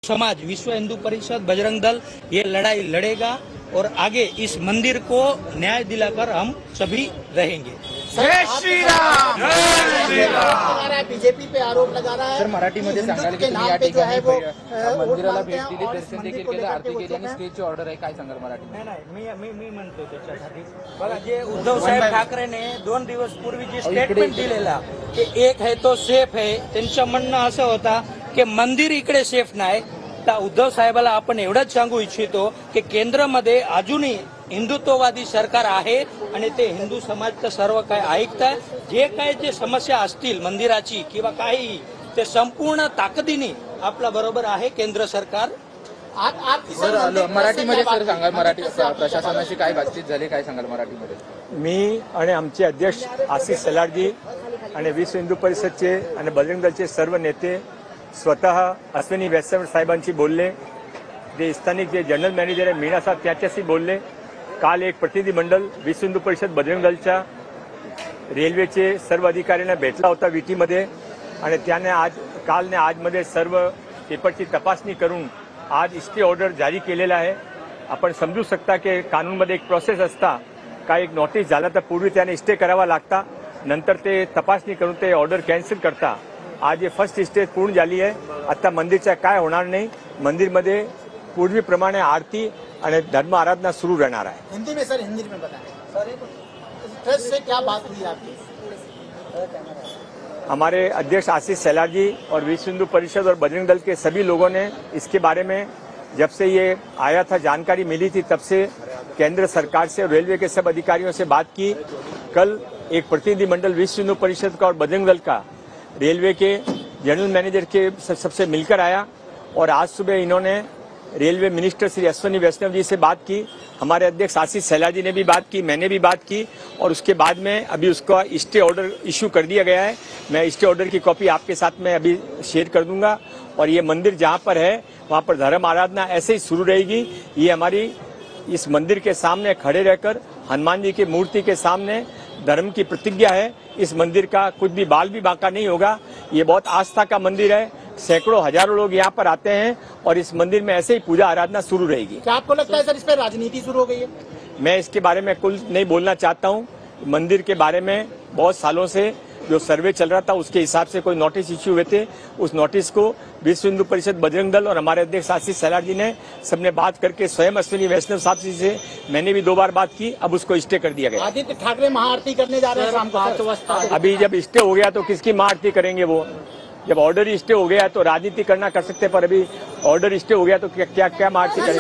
समाज, विश्व हिंदू परिषद, बजरंग दल ये लड़ाई लड़ेगा और आगे इस मंदिर को न्याय दिलाकर हम सभी रहेंगे। जय श्री राम। बीजेपी पे आरोप लगा रहा है सर, मराठीमध्ये सांगाल की तुम्ही या ठिकाणी मंदिराला भेट दिली, दर्शन देखील केलं, आरती केली आणि स्टेजची ऑर्डर आहे, काय सांगाल मराठी? नाही मी म्हणतो त्याच्यासाठी बघा, जे उद्धव साहेब ठाकरेने 2 दिवस पूर्वी जे स्टेटमेंट दिलेला की एक है तो सेफ है, त्यांचं म्हणणं असं होता की मंदिर इकडे सेफ नाही. तर उद्धव साहेबाला आपण एवढंच सांगू इच्छितो की केंद्रामध्ये अजूनही हिंदुत्ववादी सरकार आहे आणि ते हिंदू समाजचं सर्व काय ऐकताय. जे काय जे समस्या असतील मंदिराची किंवा काही, ते संपूर्ण ताकदीने आपल्या बरोबर आहे केंद्र सरकार. सर, मराठीमध्ये सर सांगाल, मराठी प्रशासनाशी काय बातचीत झाली, काय सांगाल मराठीमध्ये? मी आणि आमचे अध्यक्ष आशिष सलारजी आणि विश्व हिंदू परिषदचे आणि बजरंग दलचे सर्व नेते स्वतः अश्विनी वैष्णव साहेबांशी बोलले. जे स्थानिक जे जनरल मॅनेजर आहे मीना साहेब त्याच्याशी बोलले. काल एक प्रतिनिधी मंडळ विश्व हिंदू परिषद बजरंग दलच्या रेल्वेचे सर्व अधिकाऱ्यांना भेटला होता विटीमध्ये आणि त्याने काल आजमध्ये सर्व पेपरची तपासणी करून आज स्टे ऑर्डर जारी केलेला आहे. आपण समजू शकता की कानूनमध्ये एक प्रोसेस असता, काय एक नोटीस झाला तर पूर्वी त्याने स्टे करावा लागता, नंतर ते तपासणी करून ते ऑर्डर कॅन्सल करता. आज ये फर्स्ट स्टेज पूर्ण झाली आहे. आता मंदिरच्या काय होणार नाही, मंदिरमध्ये पूर्वीप्रमाणे आरती आणि धर्म आराधना सुरू रहना है। हिंदी में सर, हिंदी में बताएं सर, ट्रस्ट से क्या बात हुई आपकी? हमारे अध्यक्ष आशीष सैलार जी और विश्व हिंदू परिषद और बजरंग दल के सभी लोगों ने इसके बारे में जब से ये आया था, जानकारी मिली थी, तब से केंद्र सरकार से और रेलवे के सब अधिकारियों से बात की। कल एक प्रतिनिधि मंडल विश्व हिंदू परिषद का और बजरंग दल का रेलवे के जनरल मैनेजर के सबसे मिलकर आया और आज सुबह इन्होंने रेलवे मिनिस्टर श्री अश्विनी वैष्णव जी से बात की। हमारे अध्यक्ष आशीष सैलार जी ने भी बात की, मैंने भी बात की और उसके बाद में अभी उसका स्टे ऑर्डर इश्यू कर दिया गया है। मैं स्टे ऑर्डर की कॉपी आपके साथ में अभी शेयर कर दूंगा और ये मंदिर जहाँ पर है वहाँ पर धर्म आराधना ऐसे ही शुरू रहेगी। ये हमारी इस मंदिर के सामने खड़े रहकर हनुमान जी की मूर्ति के सामने धर्म की प्रतिज्ञा है। इस मंदिर का कुछ भी बाल भी बांका नहीं होगा। ये बहुत आस्था का मंदिर है, सैकड़ों हजारों लोग यहाँ पर आते हैं और इस मंदिर में ऐसे ही पूजा आराधना शुरू रहेगी। क्या आपको लगता है सर इस पर राजनीति शुरू हो गई है? मैं इसके बारे में कुछ नहीं बोलना चाहता हूँ। मंदिर के बारे में बहुत सालों से जो सर्वे चल रहा था उसके हिसाब से कोई नोटिस इश्यू हुए थे, उस नोटिस को विश्व हिंदू परिषद बजरंग दल और हमारे अध्यक्ष आशीष सैलार जी ने सबने बात करके स्वयं अश्विनी वैष्णव साहब जी से मैंने भी 2 बार बात की, अब उसको स्टे कर दिया गया। आदित्य ठाकरे महाआरती करने जा रहे हैं शाम को। अभी जब स्टे हो गया तो किसकी महाआरती करेंगे? वो जब ऑर्डर ही स्टे हो गया तो राजनीति करना कर सकते, पर अभी ऑर्डर स्टे हो गया तो क्या क्या महाआरती करेंगे?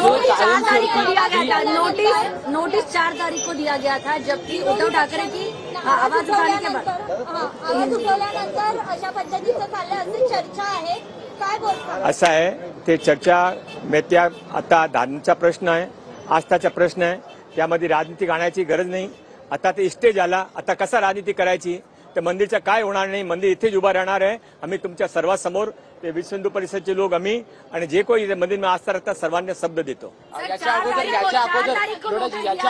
नोटिस 4 तारीख को दिया गया था, जबकि उद्धव ठाकरे की आवाज उठाने के बाद आवाज उठवल्यानंतर अशा पद्धतीचं चाललं असं चर्चा आहे, काय बोलता? असं आहे ते चर्चा में त्या आता धर्माचा प्रश्न आहे, आस्थाचा प्रश्न आहे, त्यामध्ये राजनीती आणायची गरज नाही। आता ते स्टे झाला, आता कसा राजनीती करायची? तर मंदिरचं काय होणार नाही, मंदिर इथेच उभा राहणार आहे। आम्ही तुमच्या सर्वांसमोर ते विश्व हिंदू परिषदचे लोक आम्ही आणि जे कोणी मंदिर में आस्था रखतात सर्वांना शब्द देतो। याच्या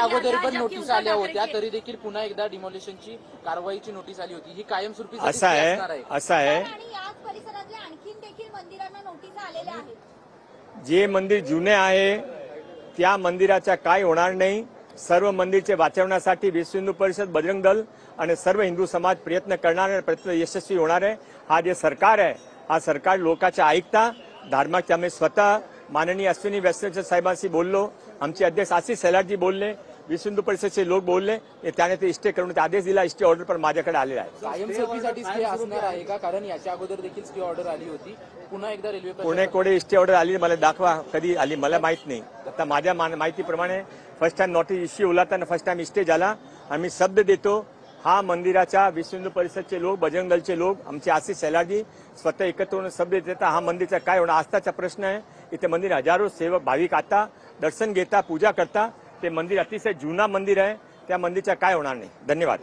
अगोदर पण नोटीस आल्या होत्या, तरी देखील पुन्हा एकदा डिमोलिशनची कारवाईची नोटीस आली होती, ही कायमस्वरूपी असं आहे आणि याच परिसरातल्या आणखीन देखील मंदिरांना नोटीस आलेल्या आहेत। जे मंदिर जुने आहे त्या मंदिराचा काय होणार नाही। सर्व मंदिरचे वाचवण्यासाठी विश्व हिंदू परिषद बजरंग दल आणि सर्व हिंदू समाज प्रयत्न करणार आहे, प्रयत्न यशस्वी होणार आहे। हा जे सरकार आहे हा सरकार लोकांच्या ऐकता धर्माच्या आम्ही स्वतः माननीय अश्विनी वैष्णव साहेबांशी बोललो, आमचे अध्यक्ष आशीष सैलारजी बोलले, विश्व हिंदू परिषदचे लोक बोलले, त्याने ते स्टे करून आदेश दिला। स्टे ऑर्डर पण माझ्याकडे आलेला आहे। कायमस्वरूपीसाठी स्टे असणार आहे का? कारण याच्या अगोदर देखील स्टे ऑर्डर आली होती, पुन्हा एकदा रेल्वे पुणे कोडे स्टे ऑर्डर आली, मला दाखवा कधी आली, मला माहित नाही। आता माझ्या माहितीप्रमाणे first time notice issue Hola तर फर्स्ट टाइम स्टे झाला। आम्ही शब्द देतो, हा मंदिराच्या विश्व हिंदू परिषदचे लोक, बजरंग दलचे लोक, आमचे आशीष सैलारजी स्वतः एकत्र होऊन शब्द देतात। हा मंदिरचा काय होणार आस्थाचा प्रश्न आहे। इथे मंदिर हजारो सेवक भाविक आता दर्शन घेता, पूजा करता। ते मंदिर अतिशय जुना मंदिर आहे, त्या मंदिरचा काय होणार नाही। धन्यवाद।